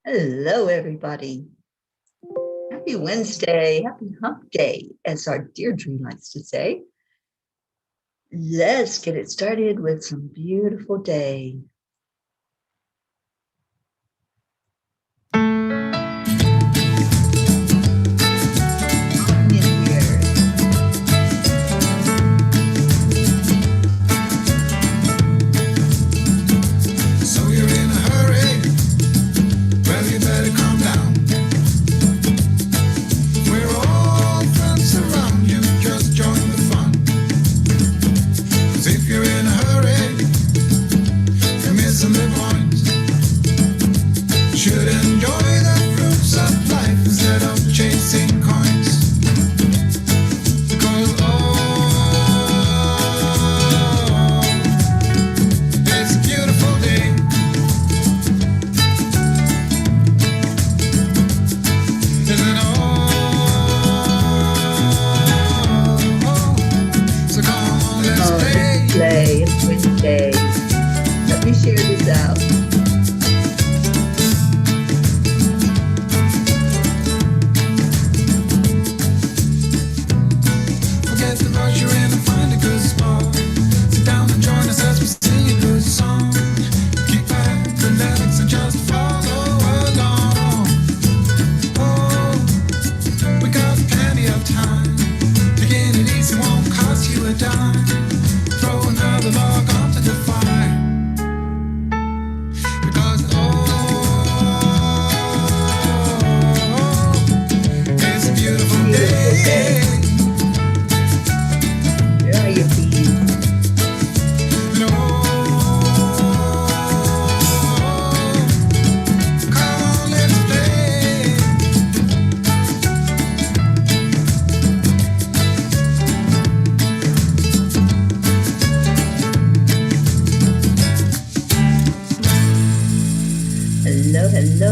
Hello, everybody. Happy Wednesday. Happy hump day, as our Deirdre likes to say. Let's get it started with some beautiful day.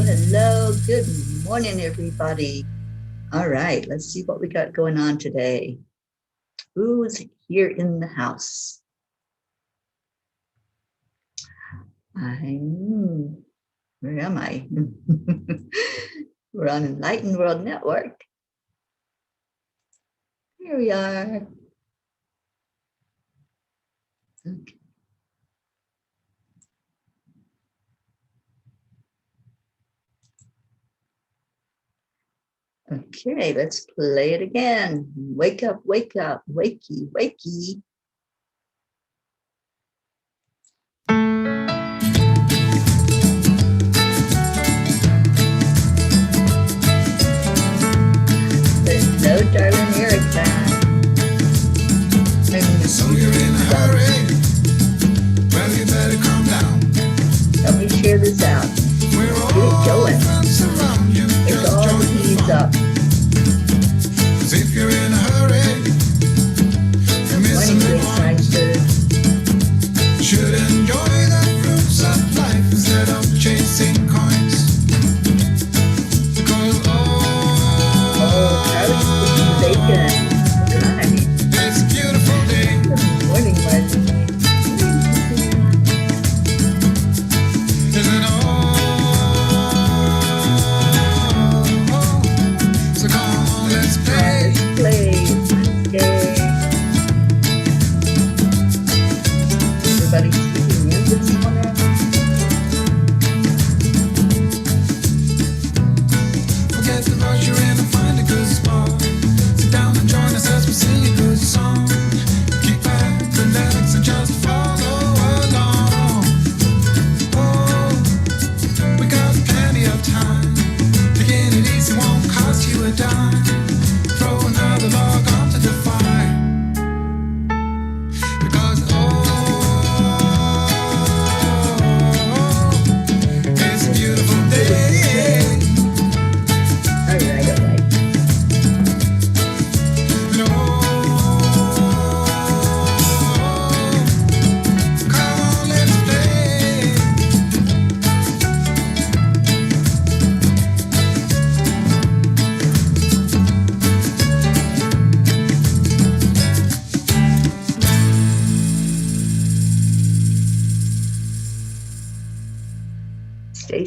Hello. Good morning, everybody. All right, let's see what we got going on today. Who's here in the house? Where am I? We're on Enlightened World Network. Here we are. Okay. Okay, let's play it again. Wake up, wakey, wakey. Hello, darling Erica. So you're in a hurry. Well, you better calm down. Let me share this out. We're Get it going. around you. It's all the keys up. Cause if you're in a hurry, you're missing the point. Should enjoy the fruits of life instead of chasing coins. Because I was cooking bacon. Right. It's a beautiful day. Good morning, Leslie. Isn't all?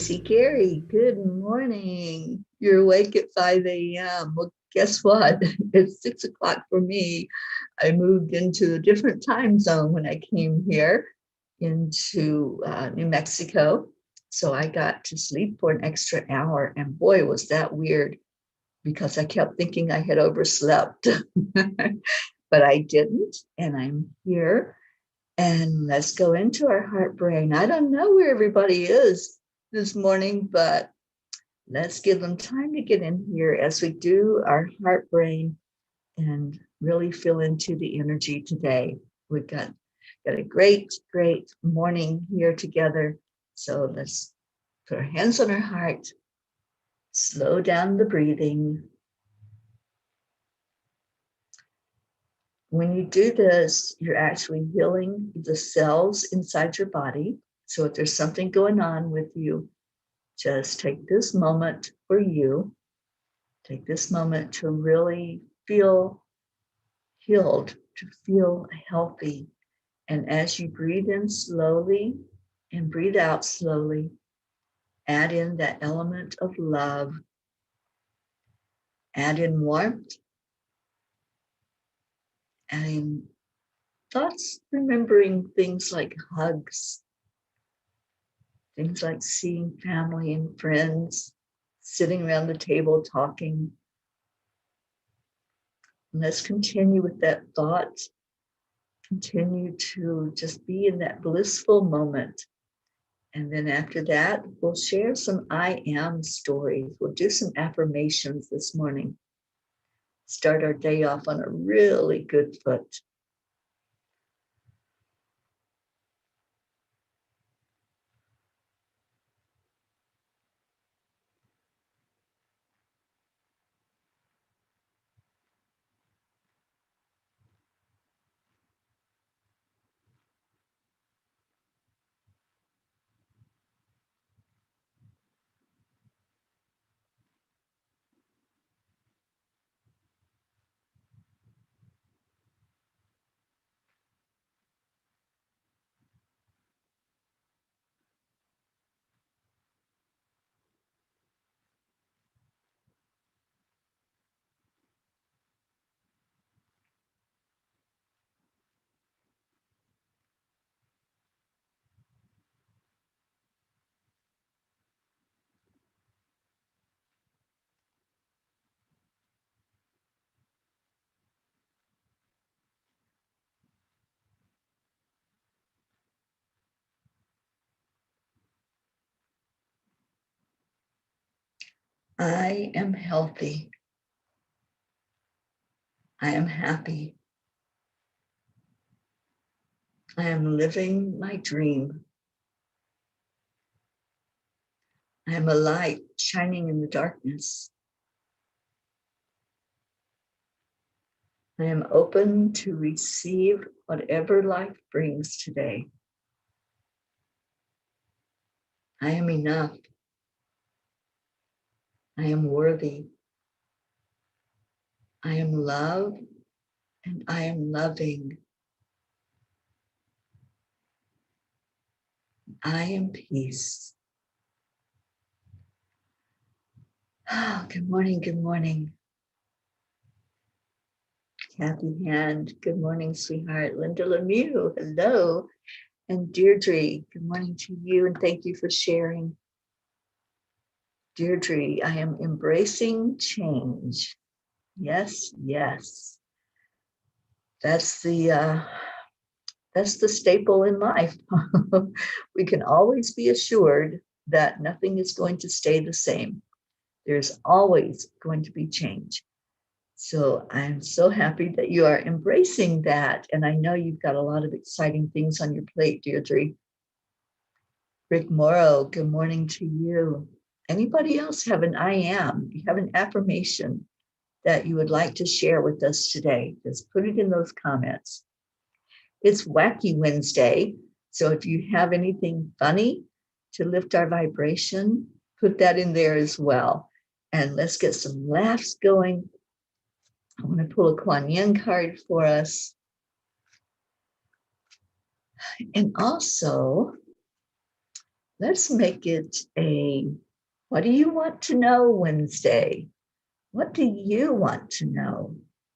Tracy Gary, good morning. You're awake at 5 a.m. Well, guess what? It's 6 o'clock for me. I moved into a different time zone when I came here into New Mexico. So I got to sleep for an extra hour. And boy, was that weird because I kept thinking I had overslept. But I didn't. And I'm here. And let's go into our heart brain. I don't know where everybody is this morning, but let's give them time to get in here as we do our heart brain and really feel into the energy today. We've got a great morning here together. So let's put our hands on our heart, slow down the breathing. When you do this, you're actually healing the cells inside your body. So if there's something going on with you, just take this moment for you. Take this moment to really feel healed, to feel healthy. And as you breathe in slowly and breathe out slowly, add in that element of love. Add in warmth. Add in thoughts, remembering things like hugs, things like seeing family and friends, sitting around the table talking. And let's continue with that thought. Continue to just be in that blissful moment. And then after that, we'll share some I am stories. We'll do some affirmations this morning. Start our day off on a really good foot. I am healthy. I am happy. I am living my dream. I am a light shining in the darkness. I am open to receive whatever life brings today. I am enough. I am worthy. I am love and I am loving. I am peace. Oh, good morning, good morning. Kathy Hand, good morning, sweetheart. Linda Lemieux, hello. And Deirdre, good morning to you and thank you for sharing. Deirdre, I am embracing change. Yes, yes. That's the staple in life. We can always be assured that nothing is going to stay the same. There's always going to be change. So I'm so happy that you are embracing that. And I know you've got a lot of exciting things on your plate, Deirdre. Rick Morrow, good morning to you. Anybody else have an I am? You have an affirmation that you would like to share with us today? Just put it in those comments. It's Wacky Wednesday. So if you have anything funny to lift our vibration, put that in there as well. And let's get some laughs going. I want to pull a Kuan Yin card for us. And also, Let's make it a what do you want to know Wednesday? What do you want to know?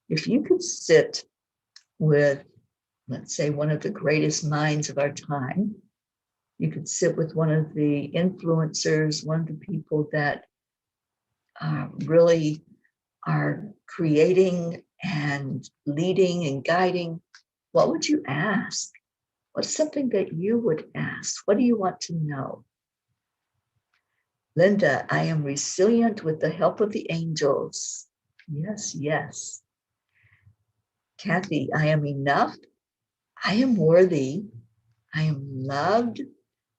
If you could sit with, let's say, one of the greatest minds of our time, you could sit with one of the influencers, one of the people that really are creating and leading and guiding, what would you ask? What's something that you would ask? What do you want to know? Linda, I am resilient with the help of the angels. Yes, yes. Kathy, I am enough. I am worthy. I am loved.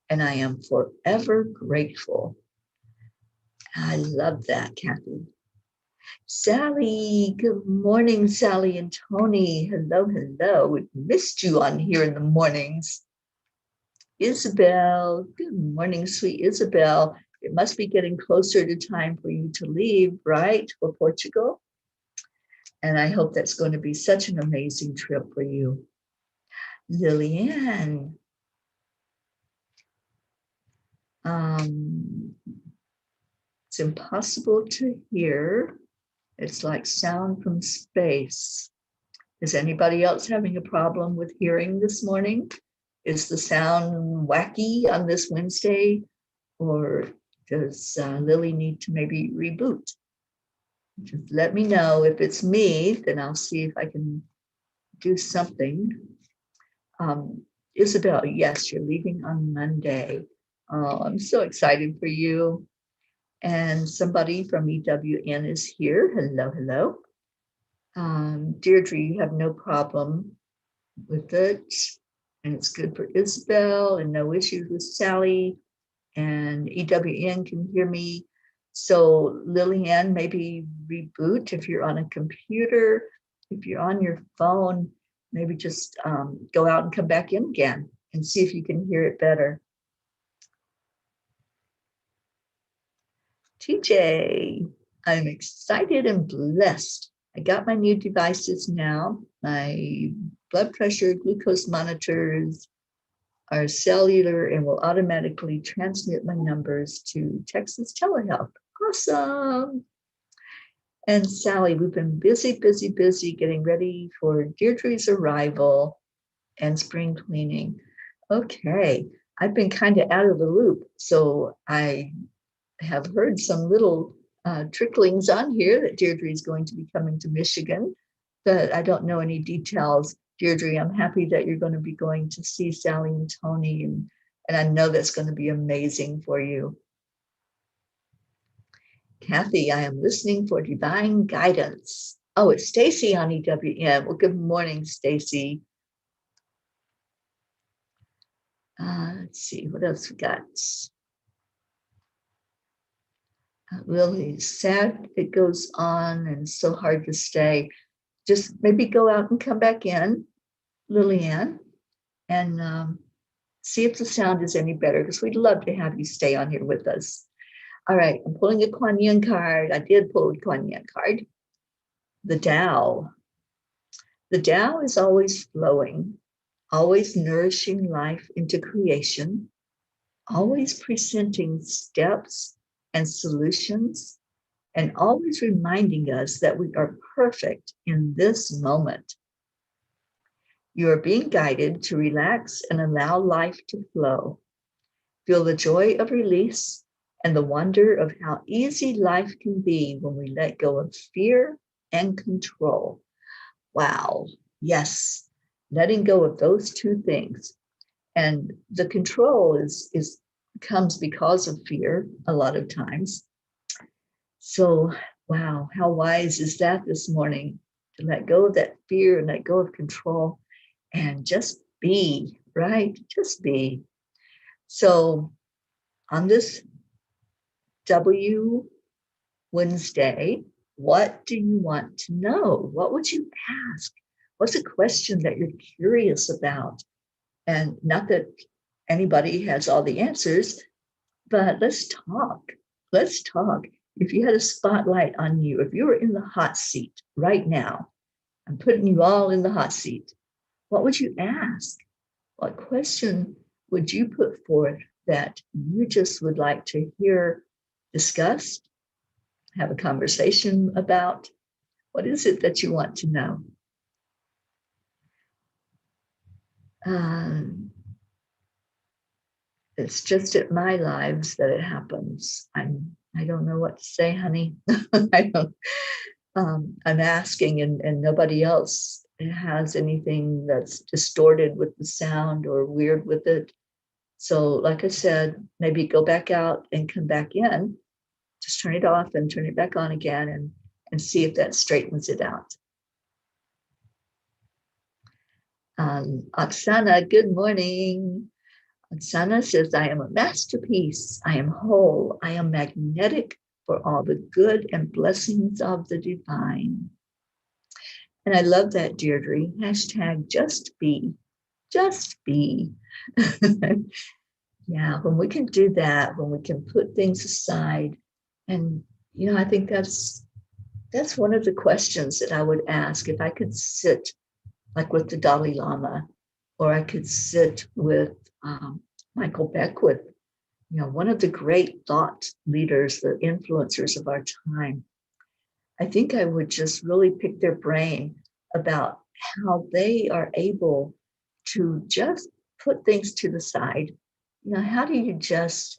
And I am forever grateful. I love that, Kathy. Sally, good morning, Sally and Tony. Hello, hello. We missed you on here in the mornings. Isabel, good morning, sweet Isabel. It must be getting closer to time for you to leave, right, for Portugal? And I hope that's going to be such an amazing trip for you. Lillian, it's impossible to hear. It's like sound from space. Is anybody else having a problem with hearing this morning? Is the sound wacky on this Wednesday? Or does Lily need to maybe reboot? Just let me know. If it's me, then I'll see if I can do something. Isabel, yes, you're leaving on Monday. Oh, I'm so excited for you. And somebody from EWN is here. Hello, hello. Deirdre, you have no problem with it. And it's good for Isabel and no issues with Sally. And EWN can hear me. So Lillian, maybe reboot if you're on a computer. If you're on your phone, maybe just go out and come back in again and see if you can hear it better. TJ, I'm excited and blessed. I got my new devices now. My blood pressure, glucose monitors are cellular and will automatically transmit my numbers to Texas Telehealth. Awesome. And Sally, we've been busy getting ready for Deirdre's arrival and spring cleaning. Okay, I've been kind of out of the loop, so I have heard some little tricklings on here that Deirdre is going to be coming to Michigan, but I don't know any details. Deirdre, I'm happy that you're going to be going to see Sally and Tony, and I know that's going to be amazing for you. Kathy, I am listening for divine guidance. Oh, it's Stacy on EWM. Well, good morning, Stacy. Let's see, what else we got? Really sad it goes on and so hard to stay. Just maybe go out and come back in, Lillian, and see if the sound is any better, because we'd love to have you stay on here with us. All right, I'm pulling a Kuan Yin card. I did pull a Kuan Yin card. The Tao. The Tao is always flowing, always nourishing life into creation, always presenting steps and solutions, and always reminding us that we are perfect in this moment. You are being guided to relax and allow life to flow. Feel the joy of release and the wonder of how easy life can be when we let go of fear and control. Wow. Yes. Letting go of those two things. And the control comes because of fear a lot of times. So, wow, how wise is that this morning, to let go of that fear and let go of control and just be, right? Just be. So on this W Wednesday, what do you want to know? What would you ask? What's a question that you're curious about? And not that anybody has all the answers, but let's talk. Let's talk. If you had a spotlight on you, if you were in the hot seat right now, I'm putting you all in the hot seat, what would you ask? What question would you put forth that you just would like to hear discussed, have a conversation about? What is it that you want to know? It's just at my lives that it happens. I don't know what to say, honey. I don't. I'm asking, and nobody else has anything that's distorted with the sound or weird with it. So, like I said, maybe go back out and come back in. Just turn it off and turn it back on again, and see if that straightens it out. Oksana, good morning. Oksana says, I am a masterpiece. I am whole. I am magnetic for all the good and blessings of the divine. And I love that, Deirdre. Hashtag just be. Just be. Yeah, when we can do that, when we can put things aside. And, I think that's one of the questions that I would ask if I could sit like with the Dalai Lama, or I could sit with Michael Beckwith, one of the great thought leaders, the influencers of our time. I think I would just really pick their brain about how they are able to just put things to the side. How do you just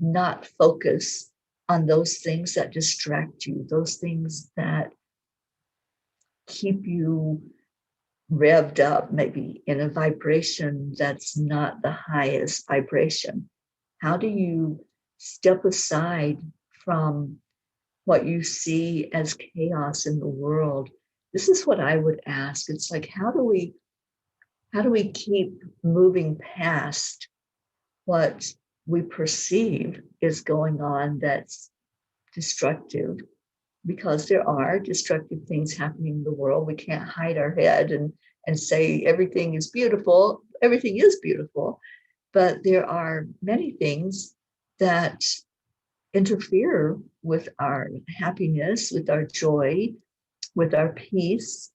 not focus on those things that distract you, those things that keep you revved up, maybe in a vibration that's not the highest vibration? How do you step aside from what you see as chaos in the world? This is what I would ask. It's like, how do we keep moving past what we perceive is going on that's destructive? Because there are destructive things happening in the world. We can't hide our head and say everything is beautiful. Everything is beautiful, but there are many things that interfere with our happiness, with our joy, with our peace.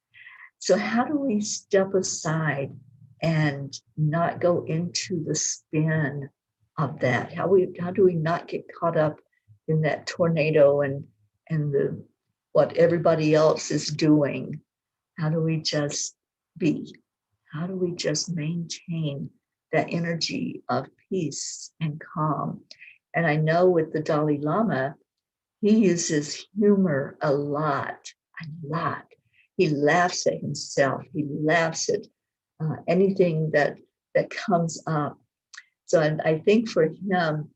So how do we step aside and not go into the spin of that? How do we not get caught up in that tornado and what everybody else is doing? How do we just be? How do we just maintain that energy of peace and calm? And I know with the Dalai Lama, he uses humor a lot. He laughs at himself. He laughs at anything that comes up. So I think for him,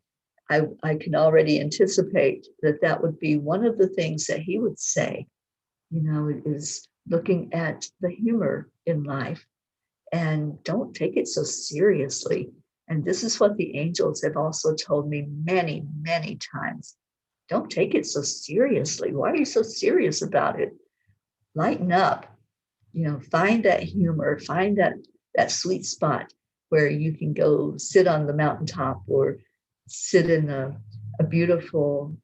I can already anticipate that would be one of the things that he would say, is looking at the humor in life, and don't take it so seriously. And this is what the angels have also told me many, many times. Don't take it so seriously. Why are you so serious about it? Lighten up, find that humor, find that sweet spot where you can go sit on the mountaintop or sit in a beautiful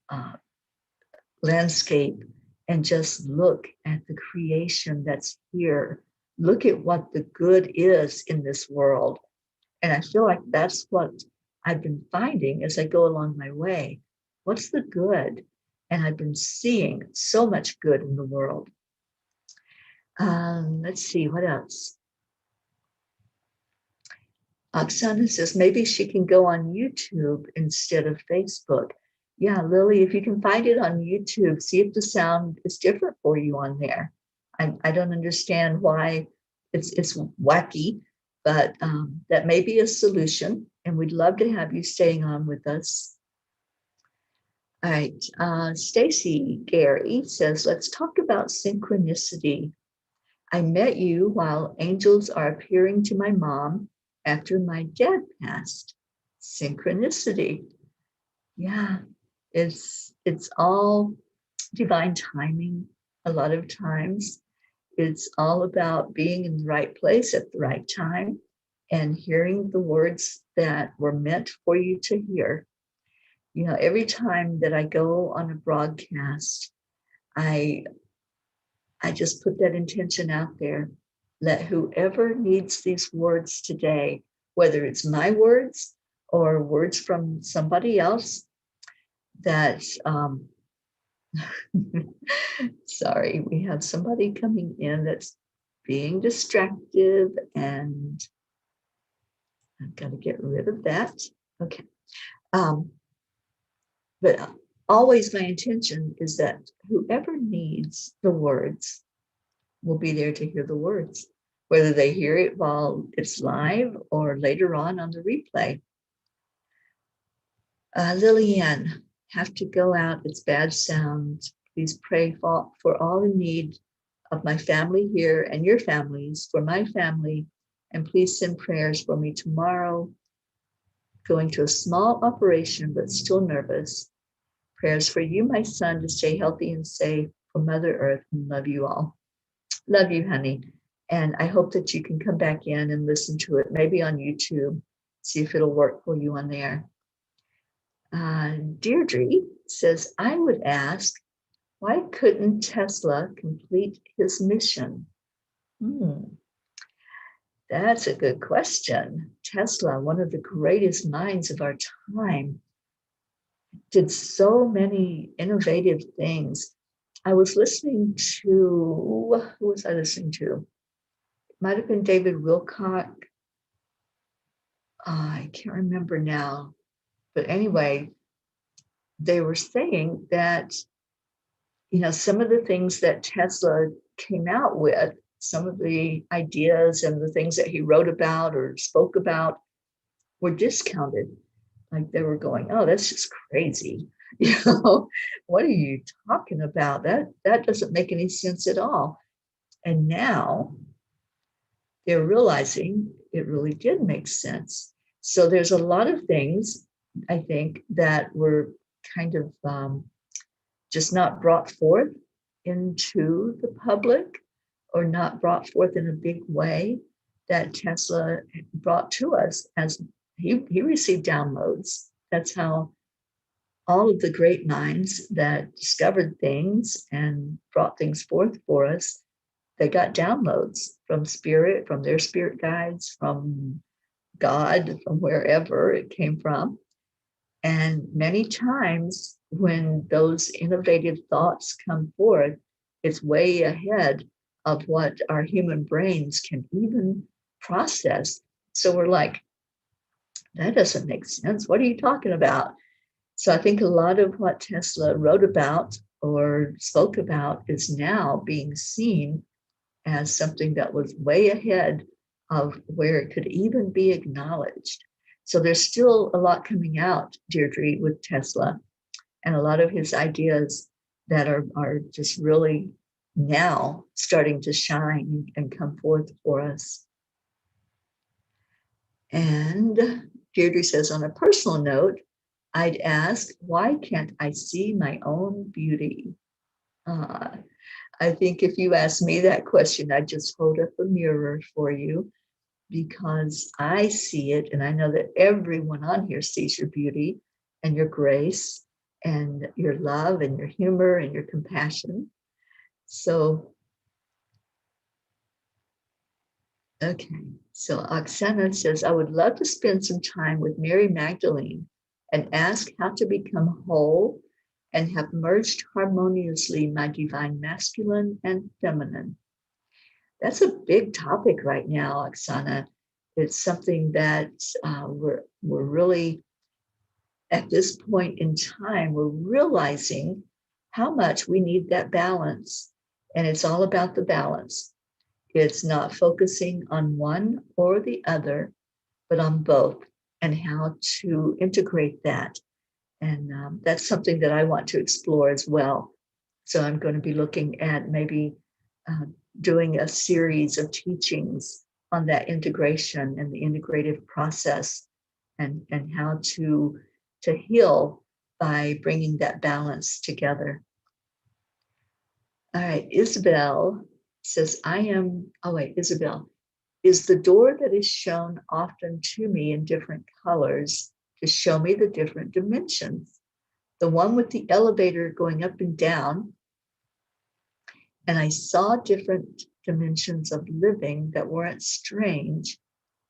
landscape and just look at the creation that's here. Look at what the good is in this world. And I feel like that's what I've been finding as I go along my way. What's the good? And I've been seeing so much good in the world. Let's see, what else? Oksana says maybe she can go on YouTube instead of Facebook. Yeah, Lily, if you can find it on YouTube, see if the sound is different for you on there. I don't understand why it's wacky, but that may be a solution, and we'd love to have you staying on with us. All right, Stacy Gary says, let's talk about synchronicity. I met you while angels are appearing to my mom after my dad passed. Synchronicity. Yeah, it's all divine timing. A lot of times it's all about being in the right place at the right time and hearing the words that were meant for you to hear. Every time that I go on a broadcast, I just put that intention out there. Let whoever needs these words today, whether it's my words or words from somebody else that, sorry, we have somebody coming in that's being distracted, and I've got to get rid of that. Okay. But always my intention is that whoever needs the words will be there to hear the words, whether they hear it while it's live or later on the replay. Lillian, have to go out. It's bad sound. Please pray for all in need of my family here and your families, for my family, and please send prayers for me tomorrow. Going to a small operation, but still nervous. Prayers for you, my son, to stay healthy and safe, for Mother Earth, and love you all. Love you, honey. And I hope that you can come back in and listen to it, maybe on YouTube, see if it'll work for you on there. Deirdre says, I would ask, why couldn't Tesla complete his mission? That's a good question. Tesla, one of the greatest minds of our time, did so many innovative things. I was listening to, who was I listening to? It might have been David Wilcock. I can't remember now. But anyway, they were saying that, some of the things that Tesla came out with, some of the ideas and the things that he wrote about or spoke about were discounted. Like they were going, oh, that's just crazy. What are you talking about? That doesn't make any sense at all. And now they're realizing it really did make sense. So there's a lot of things, I think, that were kind of just not brought forth into the public, or not brought forth in a big way, that Tesla brought to us as he received downloads. That's how all of the great minds that discovered things and brought things forth for us, they got downloads from spirit, from their spirit guides, from God, from wherever it came from. And many times when those innovative thoughts come forth, it's way ahead of what our human brains can even process. So we're like, that doesn't make sense. What are you talking about? So I think a lot of what Tesla wrote about or spoke about is now being seen as something that was way ahead of where it could even be acknowledged. So there's still a lot coming out, Deirdre, with Tesla, and a lot of his ideas that are just really now starting to shine and come forth for us. And Deirdre says, on a personal note, I'd ask, why can't I see my own beauty? I think if you ask me that question, I'd just hold up a mirror for you, because I see it, and I know that everyone on here sees your beauty and your grace and your love and your humor and your compassion. So, okay. So Oksana says, I would love to spend some time with Mary Magdalene and ask how to become whole and have merged harmoniously my divine masculine and feminine. That's a big topic right now, Oksana. It's something that we're really, at this point in time, we're realizing how much we need that balance. And it's all about the balance. It's not focusing on one or the other, but on both, and how to integrate that. And that's something that I want to explore as well. So I'm going to be looking at maybe doing a series of teachings on that integration and the integrative process, and how to heal by bringing that balance together. All right, Isabel says, Isabel, is the door that is shown often to me in different colors to show me the different dimensions? The one with the elevator going up and down, and I saw different dimensions of living that weren't strange,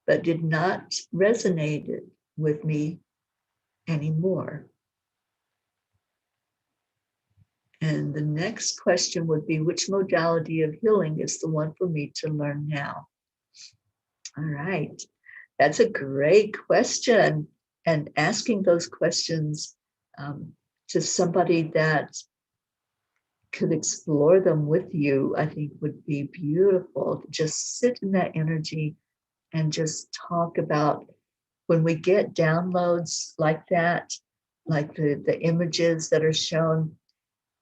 but did not resonate with me anymore. And the next question would be, which modality of healing is the one for me to learn now? All right. That's a great question. And asking those questions to somebody that could explore them with you, I think would be beautiful. Just sit in that energy and just talk about when we get downloads like that, like the images that are shown,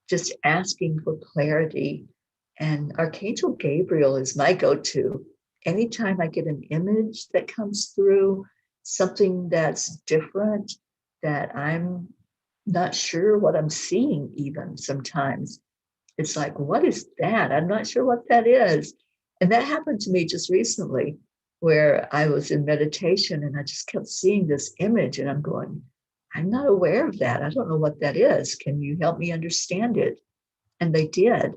just asking for clarity. And Archangel Gabriel is my go-to. Anytime I get an image that comes through, something that's different, that I'm not sure what I'm seeing, even sometimes. It's like, what is that? I'm not sure what that is. And that happened to me just recently, where I was in meditation and I just kept seeing this image and I'm going, I'm not aware of that. I don't know what that is. Can you help me understand it? And they did.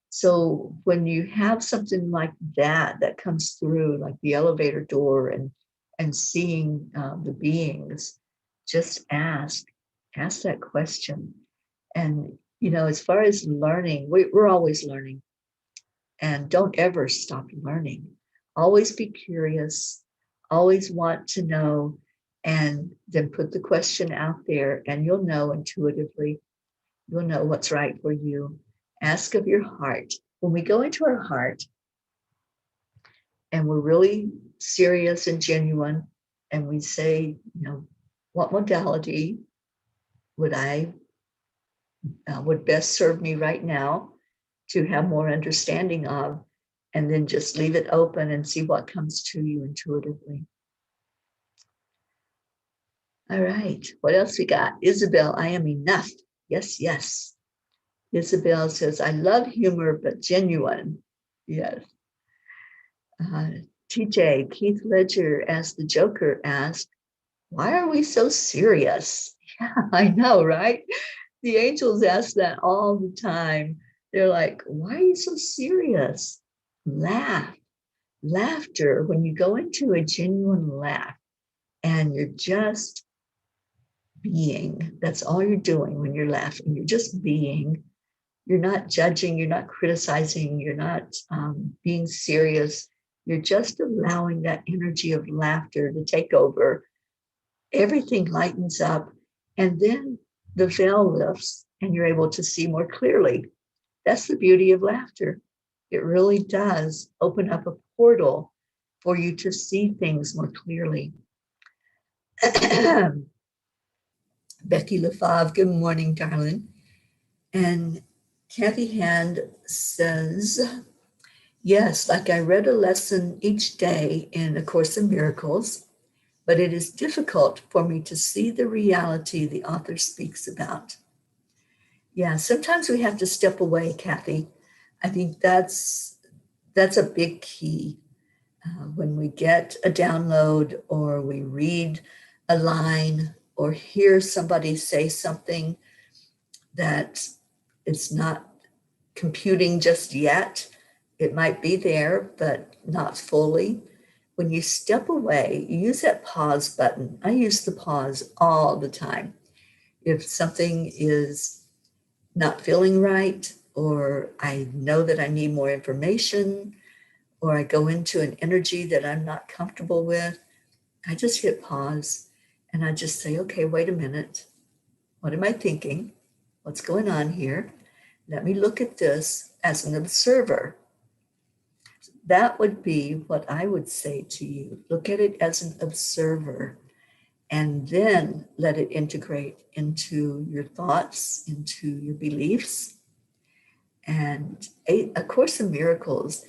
So when you have something like that that comes through, like the elevator door and seeing the beings, just ask that question. And as far as learning, we're always learning, and don't ever stop learning. Always be curious, always want to know, and then put the question out there, and you'll know intuitively. You'll know what's right for you. Ask of your heart. When we go into our heart and we're really serious and genuine, and we say, what modality would would best serve me right now to have more understanding of, and then just leave it open and see what comes to you intuitively. All right, what else we got? Isabel, I am enough. Yes, yes. Isabel says, I love humor, but genuine. Yes. TJ, Keith Ledger, as the Joker, asked, why are we so serious? Yeah, I know, right? The angels ask that all the time. They're like, why are you so serious? Laugh. Laughter, when you go into a genuine laugh and you're just being, that's all you're doing when you're laughing. You're just being. You're not judging, you're not criticizing, you're not being serious. You're just allowing that energy of laughter to take over. Everything lightens up, and then the veil lifts and you're able to see more clearly. That's the beauty of laughter. It really does open up a portal for you to see things more clearly. Becky LaFave, good morning, darling. And Kathy Hand says, yes, like I read a lesson each day in A Course in Miracles, but it is difficult for me to see the reality the author speaks about. Yeah, sometimes we have to step away, Kathy. I think that's a big key. When we get a download or we read a line or hear somebody say something that it's not computing just yet, it might be there, but not fully. When you step away, you use that pause button. I use the pause all the time. If something is not feeling right, or I know that I need more information, or I go into an energy that I'm not comfortable with, I just hit pause and I just say, okay, wait a minute. What am I thinking? What's going on here? Let me look at this as an observer. That would be what I would say to you. Look at it as an observer, and then let it integrate into your thoughts, into your beliefs. And A Course in Miracles,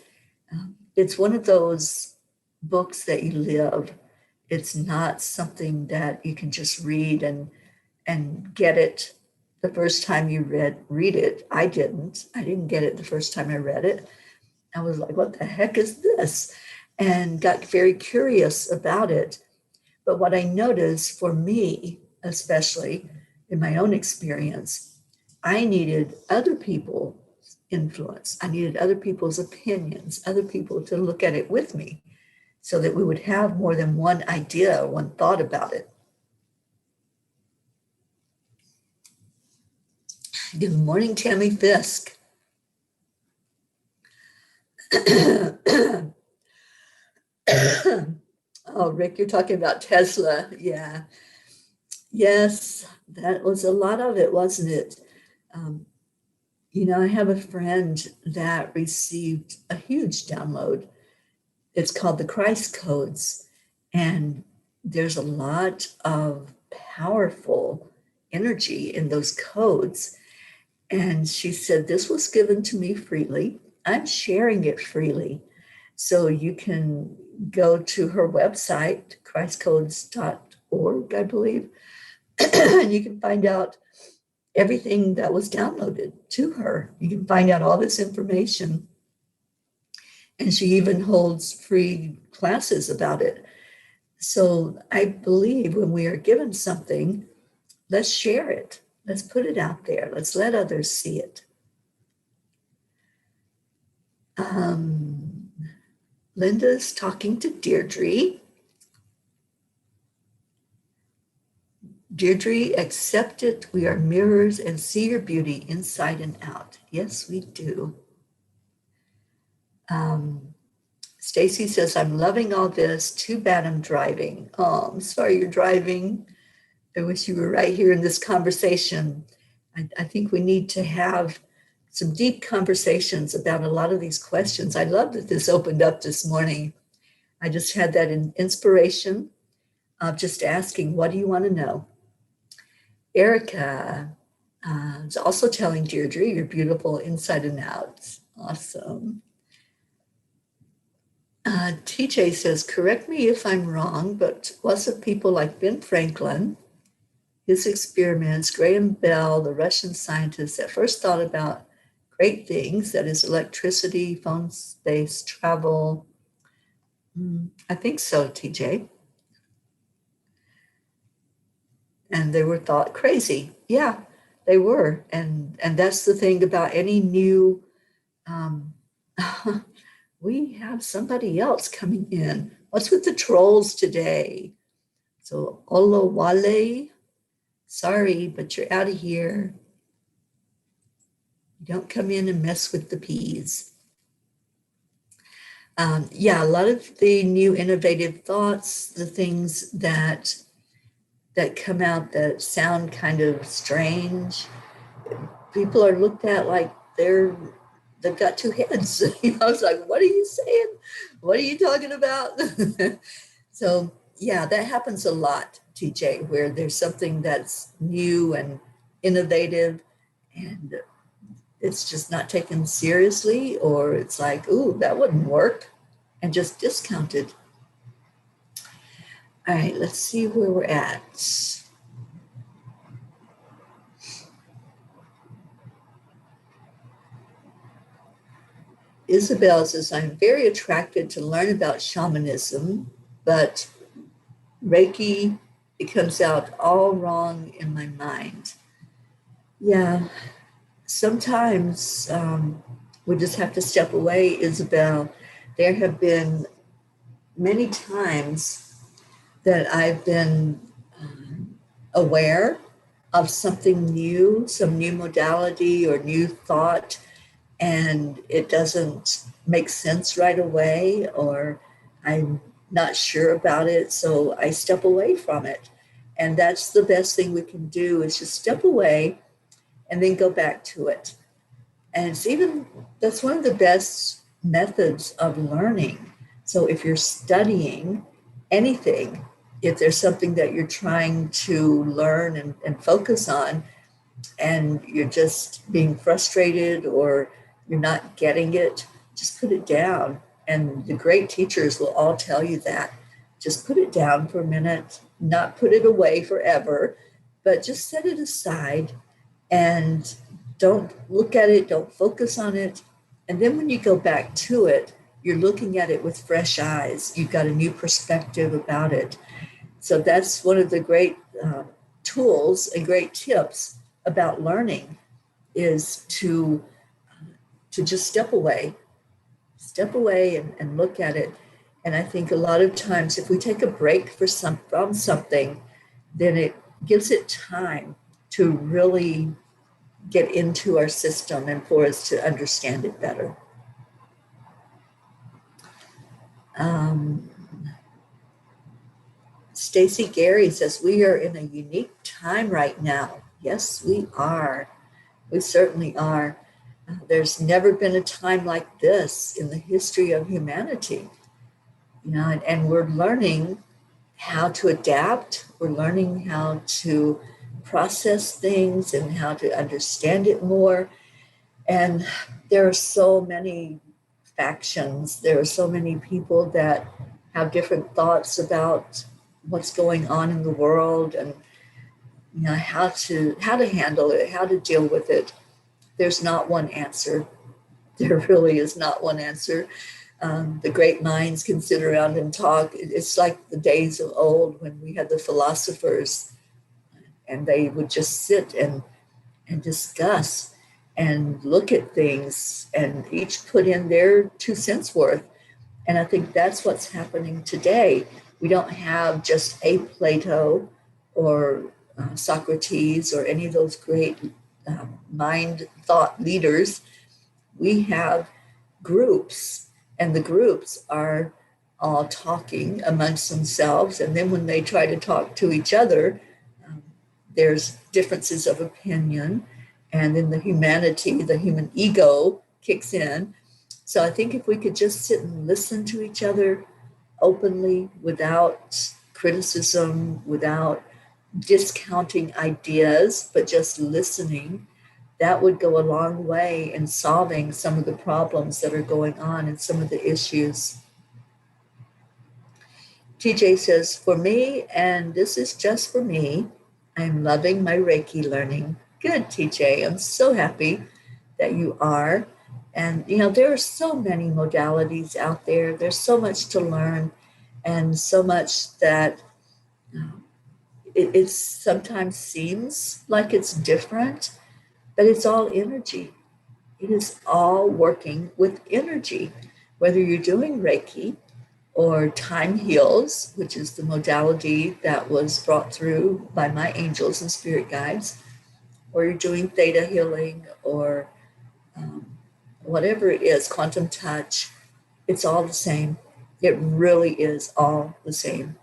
it's one of those books that you live. It's not something that you can just read and get it the first time you read it. I didn't get it the first time I read it. I was like, what the heck is this? And got very curious about it. But what I noticed, for me, especially in my own experience, I needed other people's influence. I needed other people's opinions, other people to look at it with me so that we would have more than one idea or one thought about it. Good morning, Tammy Fisk. Oh, Rick, you're talking about Tesla. Yeah. Yes, that was a lot of it, wasn't it? Um, I have a friend that received a huge download. It's called the Christ Codes. And there's a lot of powerful energy in those codes. And she said, this was given to me freely. I'm sharing it freely. So you can go to her website, christcodes.org, I believe, and you can find out everything that was downloaded to her. You can find out all this information. And she even holds free classes about it. So I believe when we are given something, let's share it. Let's put it out there. Let's let others see it. Linda's talking to Deirdre. Deirdre, accept it. We are mirrors and see your beauty inside and out. Yes, we do. Stacy says, I'm loving all this. Too bad I'm driving. Oh, I'm sorry you're driving. I wish you were right here in this conversation. I think we need to have some deep conversations about a lot of these questions. I love that this opened up this morning. I just had that inspiration of just asking, what do you want to know? Erica is also telling Deirdre, you're beautiful inside and out. Awesome. TJ says, correct me if I'm wrong, but wasn't people like Ben Franklin, his experiments, Graham Bell, the Russian scientists that first thought about great things, that is electricity, phone space, travel? I think so, TJ. And they were thought crazy. Yeah, they were. And that's the thing about any new, we have somebody else coming in. What's with the trolls today? So Olawale, sorry, but you're out of here. Don't come in and mess with the peas. Yeah, a lot of the new innovative thoughts, the things that come out that sound kind of strange, people are looked at like they've got two heads. I was like, what are you saying? What are you talking about? So yeah, that happens a lot, TJ, where there's something that's new and innovative and it's just not taken seriously, or it's like, ooh, that wouldn't work, and just discounted. All right, let's see where we're at. Isabel says, I'm very attracted to learn about shamanism, but Reiki, it comes out all wrong in my mind. Yeah, sometimes we just have to step away, Isabel. There have been many times that I've been aware of something new, some new modality or new thought, and it doesn't make sense right away, or I'm not sure about it, so I step away from it. And that's the best thing we can do, is just step away and then go back to it. And that's one of the best methods of learning. So if you're studying anything, if there's something that you're trying to learn and focus on, and you're just being frustrated or you're not getting it, just put it down. And the great teachers will all tell you that. Just put it down for a minute, not put it away forever, but just set it aside and don't look at it, don't focus on it. And then when you go back to it, you're looking at it with fresh eyes. You've got a new perspective about it. So that's one of the great tools and great tips about learning, is to just step away and look at it. And I think a lot of times if we take a break from something, then it gives it time to really get into our system and for us to understand it better. Stacy Gary says, we are in a unique time right now. Yes, we are. We certainly are. There's never been a time like this in the history of humanity. And we're learning how to adapt. We're learning how to process things and how to understand it more. And there are so many factions. There are so many people that have different thoughts about what's going on in the world, and how to handle it, how to deal with it. There's not one answer. There really is not one answer. The great minds can sit around and talk. It's like the days of old when we had the philosophers, and they would just sit and discuss and look at things and each put in their 2 cents worth. And I think that's what's happening today. We don't have just a Plato or Socrates or any of those great mind thought leaders. We have groups, and the groups are all talking amongst themselves. And then when they try to talk to each other, there's differences of opinion, and then the human ego kicks in. So I think if we could just sit and listen to each other openly, without criticism, without discounting ideas, but just listening, that would go a long way in solving some of the problems that are going on and some of the issues. TJ says, for me, and this is just for me, I'm loving my Reiki learning. Good, TJ. I'm so happy that you are. And, there are so many modalities out there. There's so much to learn, and so much that it sometimes seems like it's different, but it's all energy. It is all working with energy, whether you're doing Reiki or time heals, which is the modality that was brought through by my angels and spirit guides, or you're doing theta healing, or whatever it is, quantum touch. It's all the same. It really is all the same.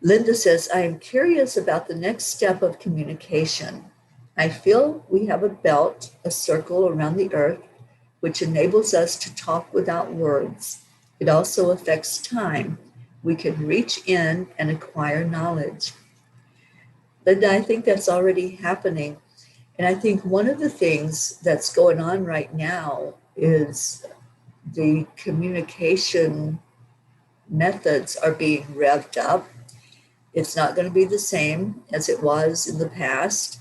Linda says, I am curious about the next step of communication. I feel we have a belt, a circle around the earth, which enables us to talk without words. It also affects time. We can reach in and acquire knowledge. Linda, I think that's already happening. And I think one of the things that's going on right now is the communication methods are being revved up. It's not going to be the same as it was in the past.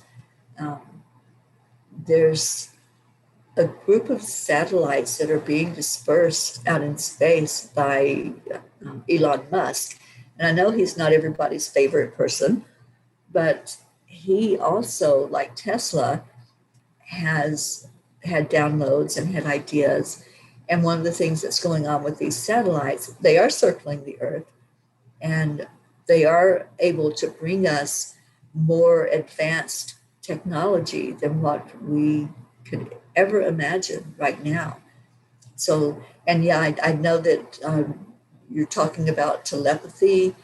There's a group of satellites that are being dispersed out in space by Elon Musk. And I know he's not everybody's favorite person, but he also, like Tesla, has had downloads and had ideas. And one of the things that's going on with these satellites, they are circling the Earth, and they are able to bring us more advanced technology than what we could ever imagine right now. So, and yeah, I know that you're talking about telepathy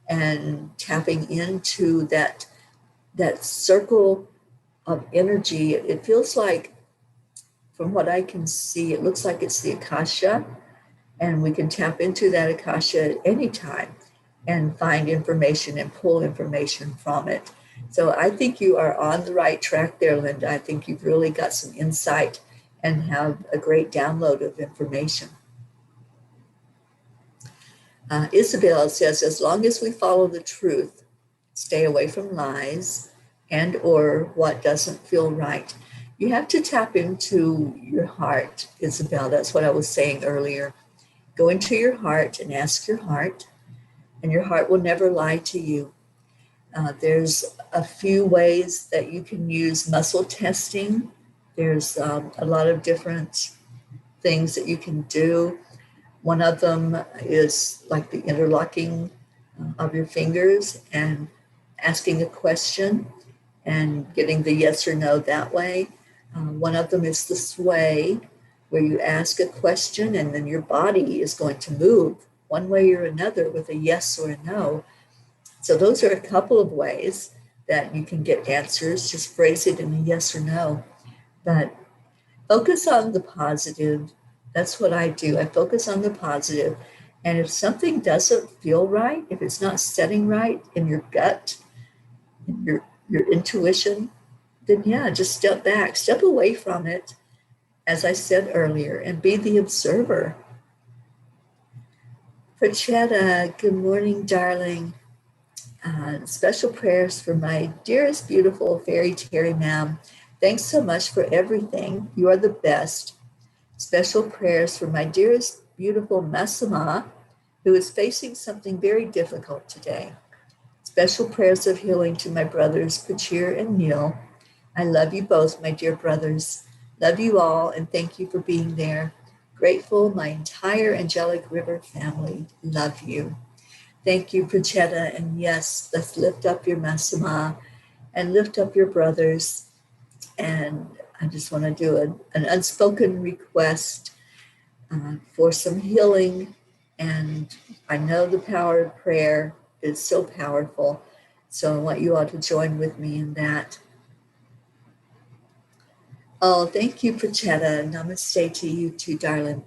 and tapping into that circle of energy. It feels like, from what I can see, it looks like it's the Akasha, and we can tap into that Akasha at any time and find information and pull information from it. So I think you are on the right track there, Linda. I think you've really got some insight and have a great download of information. Isabel says, as long as we follow the truth, stay away from lies and or what doesn't feel right. You have to tap into your heart, Isabel. That's what I was saying earlier. Go into your heart and ask your heart, and your heart will never lie to you. There's a few ways that you can use muscle testing. There's a lot of different things that you can do. One of them is like the interlocking of your fingers and asking a question. and getting the yes or no that way. One of them is the sway, where you ask a question and then your body is going to move one way or another with a yes or a no. So those are a couple of ways that you can get answers. Just phrase it in a yes or no. But focus on the positive. That's what I do. I focus on the positive. And if something doesn't feel right, if it's not setting right in your gut, in your intuition, then yeah, just step back, step away from it, as I said earlier, and be the observer. Prachetta, good morning, darling. Special prayers for my dearest, beautiful fairy Teri ma'am. Thanks so much for everything. You are the best. Special prayers for my dearest, beautiful Massima, who is facing something very difficult today. Special prayers of healing to my brothers, Pachir and Neil. I love you both, my dear brothers. Love you all, and thank you for being there. Grateful, my entire Angelic River family. Love you. Thank you, Prachetta. And yes, let's lift up your Massima and lift up your brothers. And I just want to do an unspoken request for some healing. And I know the power of prayer is so powerful. So I want you all to join with me in that. Oh, thank you, Prachetta. Namaste to you too, darling.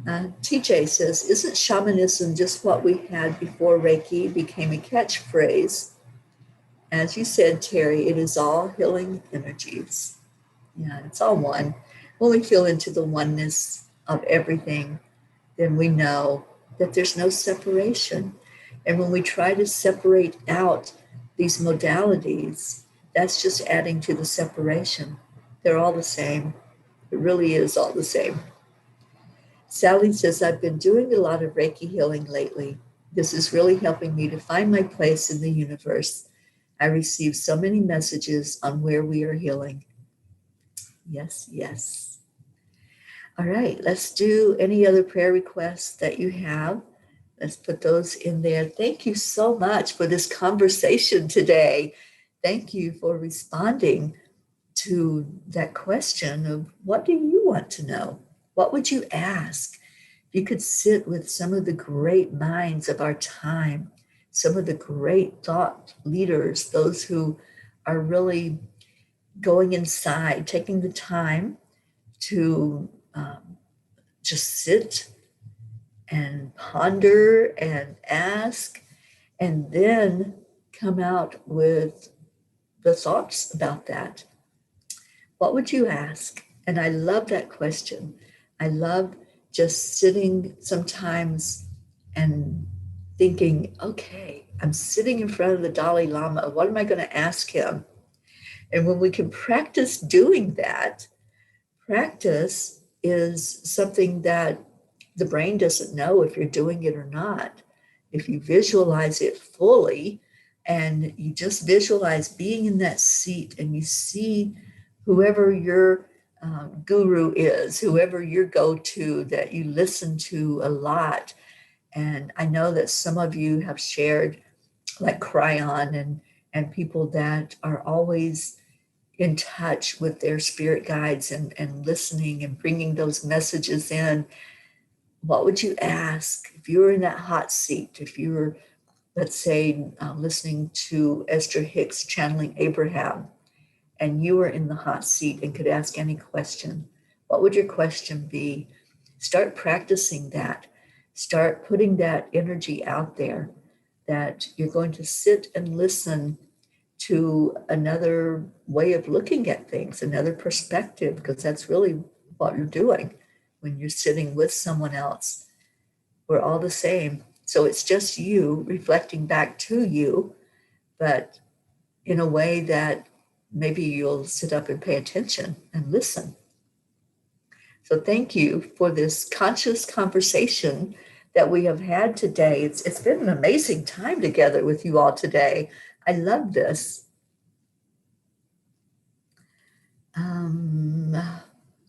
TJ says, isn't shamanism just what we had before Reiki became a catchphrase? As you said, Teri, it is all healing energies. Yeah, it's all one. When we feel into the oneness of everything, then we know that there's no separation. And when we try to separate out these modalities, that's just adding to the separation. They're all the same. It really is all the same. Sally says, I've been doing a lot of Reiki healing lately. This is really helping me to find my place in the universe. I receive so many messages on where we are healing. Yes, yes. All right, let's do any other prayer requests that you have. Let's put those in there. Thank you so much for this conversation today. Thank you for responding to that question of what do you want to know? What would you ask? If you could sit with some of the great minds of our time, some of the great thought leaders, those who are really going inside, taking the time to just sit and ponder and ask, and then come out with the thoughts about that. What would you ask? And I love that question. I love just sitting sometimes and thinking, okay, I'm sitting in front of the Dalai Lama. What am I going to ask him? And when we can practice doing that, practice is something that the brain doesn't know if you're doing it or not. If you visualize it fully and you just visualize being in that seat and you see whoever your guru is, whoever your go-to that you listen to a lot. And I know that some of you have shared like Cryon and people that are always in touch with their spirit guides and listening and bringing those messages in. What would you ask if you were in that hot seat? If you were, let's say, listening to Esther Hicks channeling Abraham, and you were in the hot seat and could ask any question, what would your question be? Start practicing that. Start putting that energy out there that you're going to sit and listen to another way of looking at things, another perspective, because that's really what you're doing when you're sitting with someone else. We're all the same. So it's just you reflecting back to you, but in a way that maybe you'll sit up and pay attention and listen. So thank you for this conscious conversation that we have had today. It's been an amazing time together with you all today. I love this.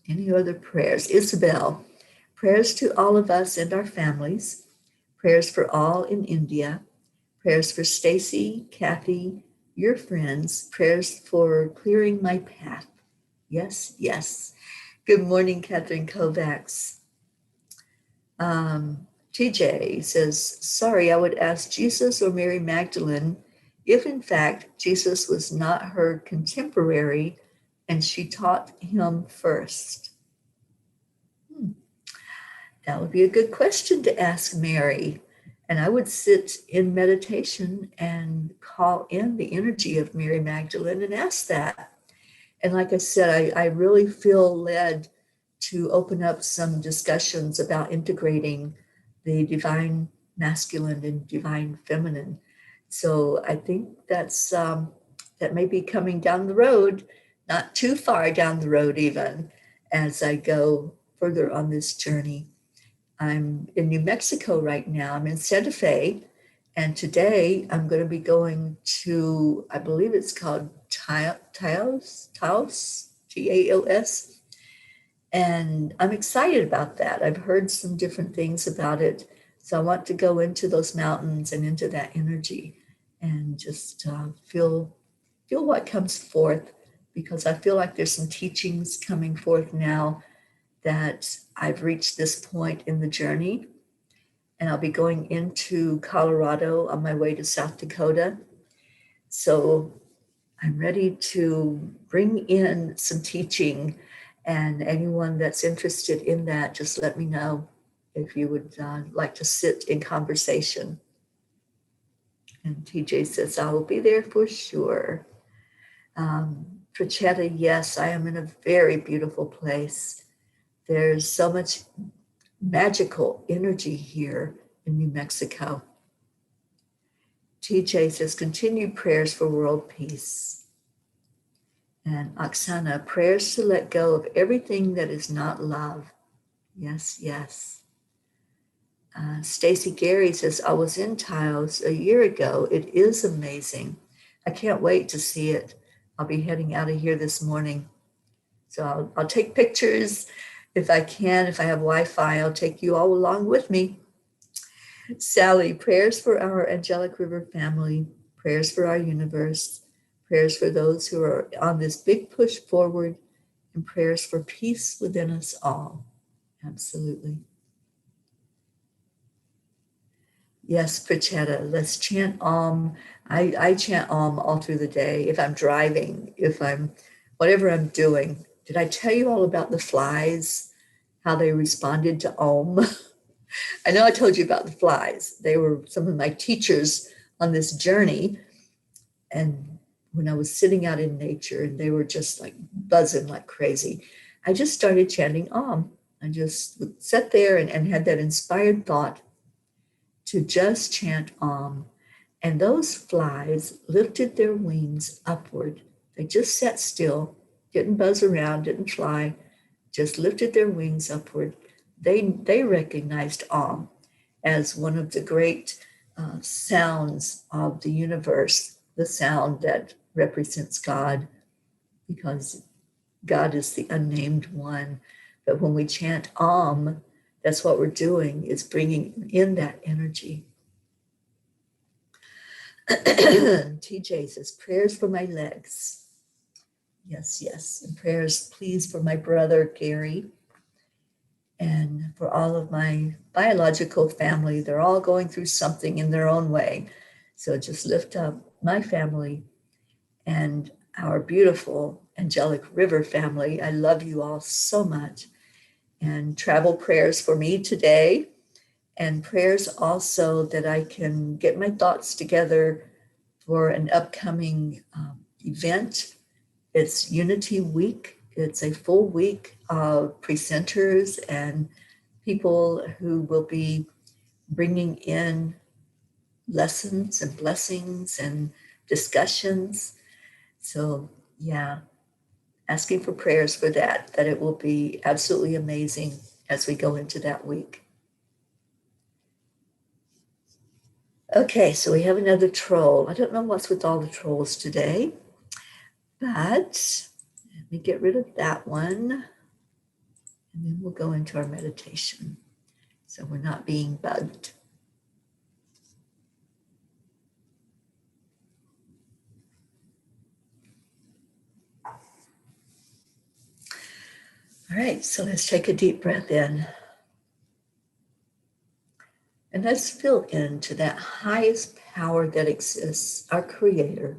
Any other prayers? Isabel, prayers to all of us and our families, prayers for all in India, prayers for Stacy, Kathy, your friends, prayers for clearing my path. Yes, yes. Good morning, Catherine Kovacs. TJ says, sorry, I would ask Jesus or Mary Magdalene if in fact Jesus was not her contemporary and she taught him first. That would be a good question to ask Mary. And I would sit in meditation and call in the energy of Mary Magdalene and ask that. And like I said, I really feel led to open up some discussions about integrating the divine masculine and divine feminine. So I think that may be coming down the road, not too far down the road even, as I go further on this journey. I'm in New Mexico right now. I'm in Santa Fe. And today I'm going to be going to, I believe it's called Taos, Taos. And I'm excited about that. I've heard some different things about it. So I want to go into those mountains and into that energy and just feel what comes forth, because I feel like there's some teachings coming forth now that I've reached this point in the journey. And I'll be going into Colorado on my way to South Dakota. So I'm ready to bring in some teaching, and anyone that's interested in that, just let me know if you would like to sit in conversation. And TJ says, I will be there for sure. Trachetta, yes, I am in a very beautiful place. There's so much magical energy here in New Mexico. TJ says, continued prayers for world peace. And Oksana, prayers to let go of everything that is not love. Yes, yes. Stacy Gary says, I was in Taos a year ago. It is amazing. I can't wait to see it. I'll be heading out of here this morning. So I'll take pictures if I can. If I have Wi-Fi, I'll take you all along with me. Sally, prayers for our Angelic River family, prayers for our universe, prayers for those who are on this big push forward, and prayers for peace within us all. Absolutely. Yes, Prachetta, let's chant Om. I chant Om all through the day. If I'm driving, whatever I'm doing. Did I tell you all about the flies, how they responded to Om? I know I told you about the flies. They were some of my teachers on this journey. And when I was sitting out in nature and they were just like buzzing like crazy, I just started chanting Om. I just would sit there and had that inspired thought to just chant Om. And those flies lifted their wings upward. They just sat still, didn't buzz around, didn't fly, just lifted their wings upward. They recognized Om as one of the great sounds of the universe, the sound that represents God, because God is the unnamed one. But when we chant Om, that's what we're doing, is bringing in that energy. TJ says, prayers for my legs. Yes, yes. And prayers, please, for my brother, Gary, and for all of my biological family. They're all going through something in their own way. So just lift up my family and our beautiful Angelic River family. I love you all so much. And travel prayers for me today, and prayers also that I can get my thoughts together for an upcoming event. It's Unity Week. It's a full week of presenters and people who will be bringing in lessons and blessings and discussions. So yeah, asking for prayers for that it will be absolutely amazing as we go into that week. Okay, so we have another troll. I don't know what's with all the trolls today, but let me get rid of that one. And then we'll go into our meditation, so we're not being bugged. All right, so let's take a deep breath in. And let's feel into that highest power that exists, our Creator.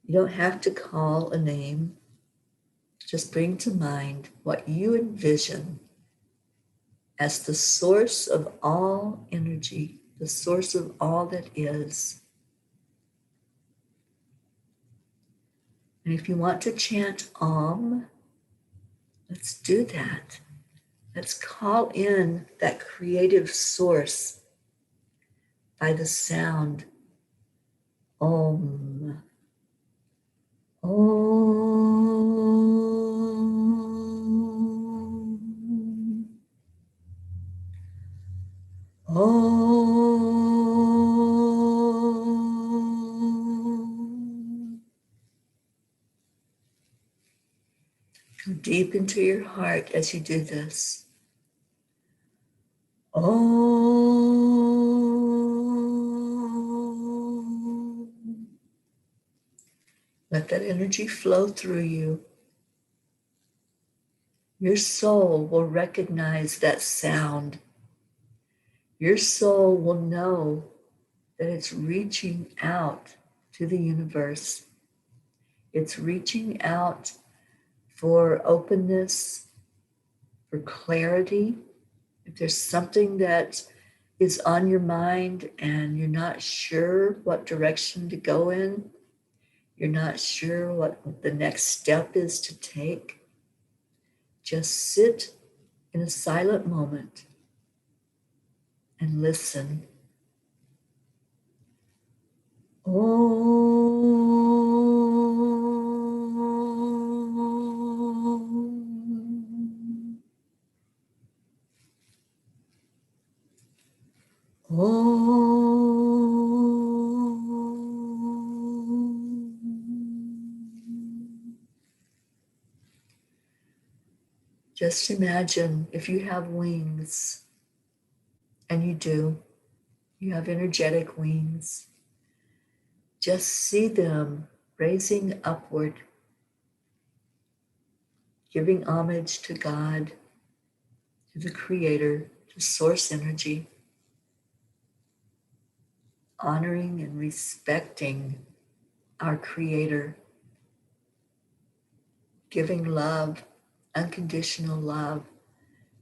You don't have to call a name. Just bring to mind what you envision as the source of all energy, the source of all that is. And if you want to chant Om, let's do that. Let's call in that creative source by the sound Om. Om. Om. Go deep into your heart as you do this. Om. Let that energy flow through you. Your soul will recognize that sound. Your soul will know that it's reaching out to the universe. It's reaching out for openness, for clarity. If there's something that is on your mind and you're not sure what direction to go in, you're not sure what the next step is to take, just sit in a silent moment and listen. Om. Om. Just imagine if you have wings, and you do, you have energetic wings. Just see them raising upward, giving homage to God, to the Creator, to Source Energy, honoring and respecting our Creator, giving love, unconditional love,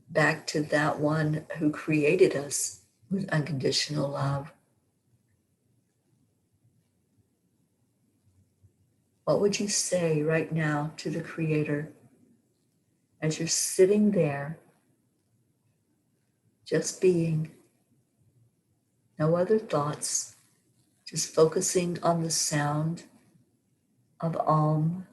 back to that one who created us with unconditional love. What would you say right now to the Creator as you're sitting there, just being, no other thoughts, just focusing on the sound of Om,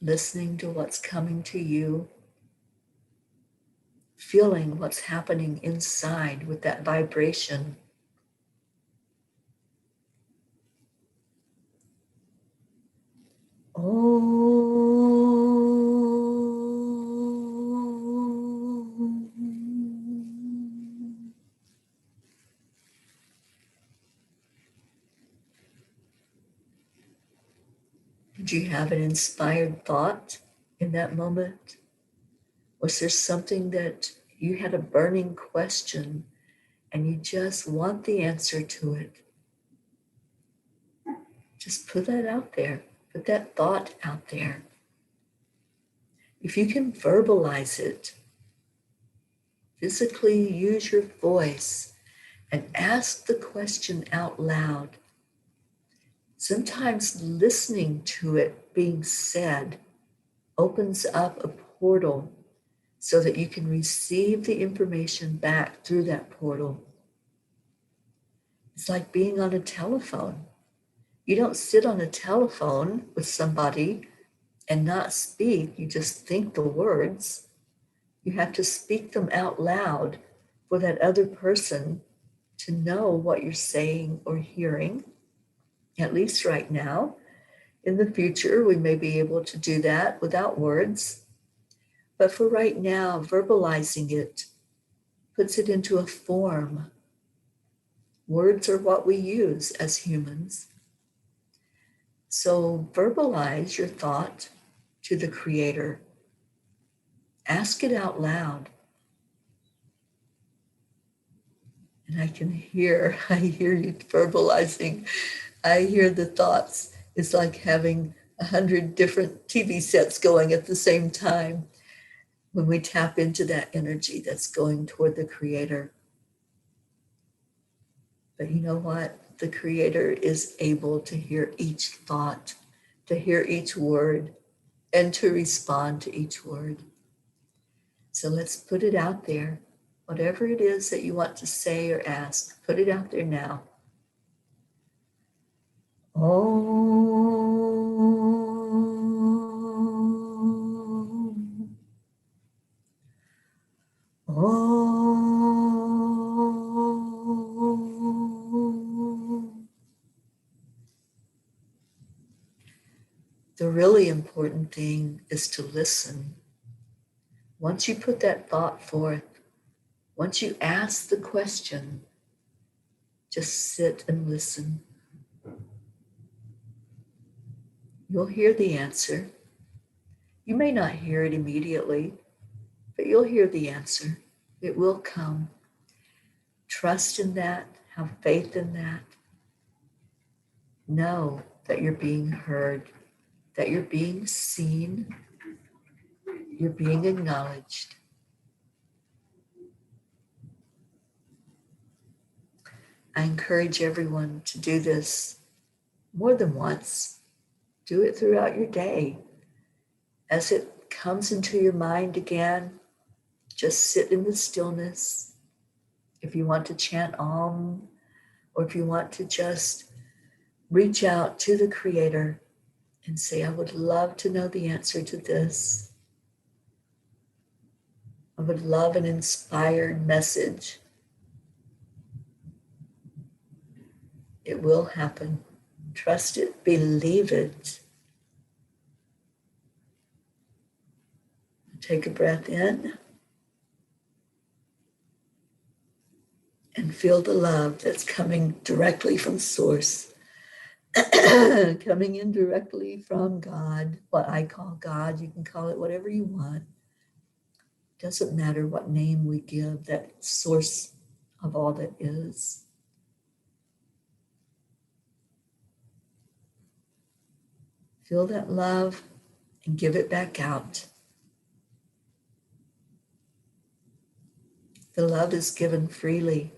listening to what's coming to you, feeling what's happening inside with that vibration. Om. Did you have an inspired thought in that moment? Was there something that you had a burning question and you just want the answer to it? Just put that out there. Put that thought out there. If you can verbalize it, physically use your voice and ask the question out loud. Sometimes listening to it being said opens up a portal so that you can receive the information back through that portal. It's like being on a telephone. You don't sit on a telephone with somebody and not speak. You just think the words. You have to speak them out loud for that other person to know what you're saying or hearing, at least right now. In the future, we may be able to do that without words. But for right now, verbalizing it puts it into a form. Words are what we use as humans. So verbalize your thought to the Creator. Ask it out loud. And I hear you verbalizing. I hear the thoughts. It's like having 100 different TV sets going at the same time when we tap into that energy that's going toward the Creator. But you know what? The Creator is able to hear each thought, to hear each word, and to respond to each word. So let's put it out there. Whatever it is that you want to say or ask, put it out there now. Om. Om. The really important thing is to listen. Once you put that thought forth, once you ask the question, just sit and listen. You'll hear the answer. You may not hear it immediately, but you'll hear the answer. It will come. Trust in that. Have faith in that. Know that you're being heard, that you're being seen, you're being acknowledged. I encourage everyone to do this more than once. Do it throughout your day. As it comes into your mind again, just sit in the stillness. If you want to chant Om, or if you want to just reach out to the Creator and say, I would love to know the answer to this. I would love an inspired message. It will happen. Trust it, believe it. Take a breath in and feel the love that's coming directly from Source, coming in directly from God, what I call God. You can call it whatever you want. Doesn't matter what name we give that source of all that is. Feel that love and give it back out. The love is given freely,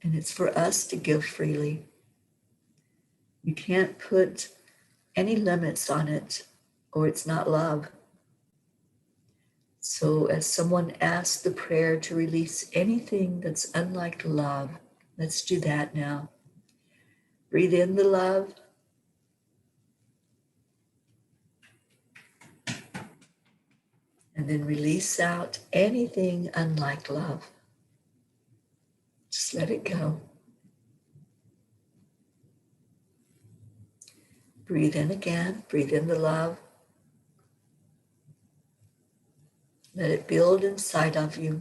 and it's for us to give freely. You can't put any limits on it, or it's not love. So as someone asked the prayer to release anything that's unlike love, let's do that now. Breathe in the love. And then release out anything unlike love. Just let it go. Breathe in again. Breathe in the love. Let it build inside of you.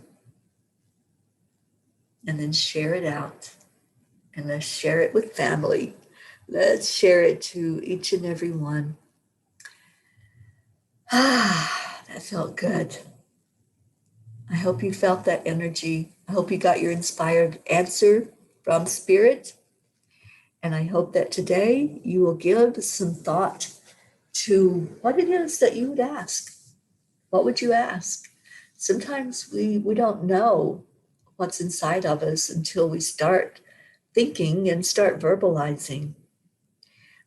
And then share it out. And let's share it with family. Let's share it to each and every one. That felt good. I hope you felt that energy. I hope you got your inspired answer from Spirit. And I hope that today you will give some thought to what it is that you would ask. What would you ask? Sometimes we don't know what's inside of us until we start thinking and start verbalizing.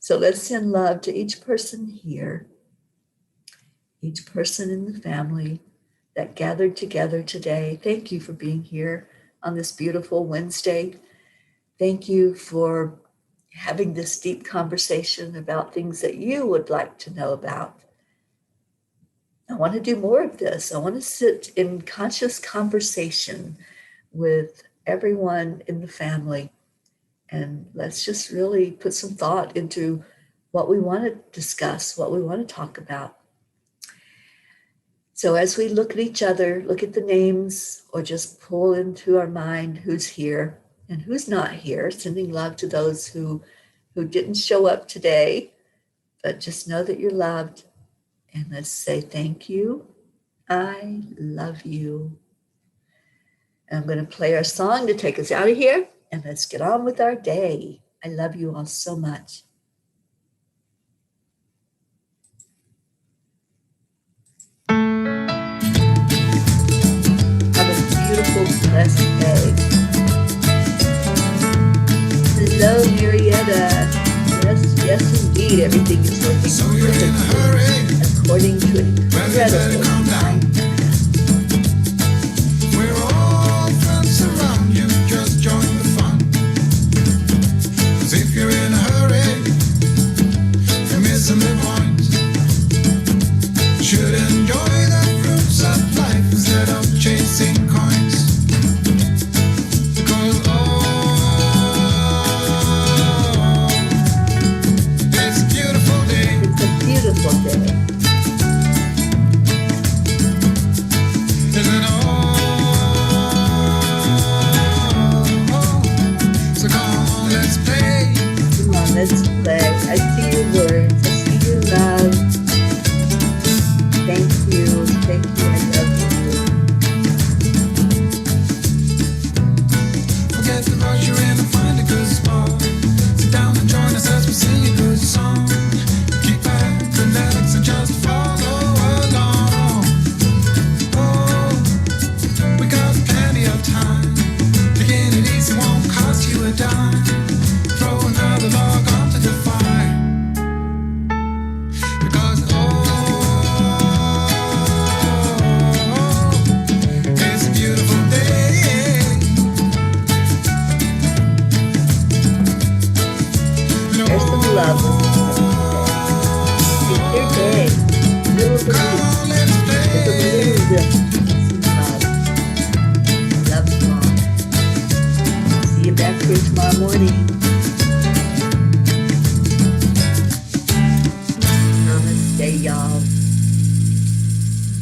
So let's send love to each person here, each person in the family that gathered together today. Thank you for being here on this beautiful Wednesday. Thank you for having this deep conversation about things that you would like to know about. I want to do more of this. I want to sit in conscious conversation with everyone in the family. And let's just really put some thought into what we want to discuss, what we want to talk about. So as we look at each other, look at the names, or just pull into our mind who's here and who's not here, sending love to those who didn't show up today, But just know that you're loved. And let's say thank you. I love you. And I'm going to play our song to take us out of here. And let's get on with our day. I love you all so much. Have a beautiful, blessed day. Hello, Marietta. Yes, indeed. Everything is working So you're in a hurry. according to an incredible time. We're all friends around you. Just join the fun. 'Cause if you're in a hurry, you're missing the point. Should enjoy the fruits of life instead of chasing coins. Because it's a beautiful day. It's a beautiful day. Isn't so come on, let's play. Come on, let's play. I see your words. I see your love. Thank you. Thank you. I love you. Forget the rush you're in and find a good spot. Sit down and join us as we sing a good song. Keep back, relax, and just follow along. Oh, we got plenty of time. Taking it easy won't cost you a dime. Throw another log onto the fire. Because it's a beautiful day. There's some love. Take your day. Little bit Come on, let's with a play. little bit. Some love. Love, Mom. See you back here tomorrow morning.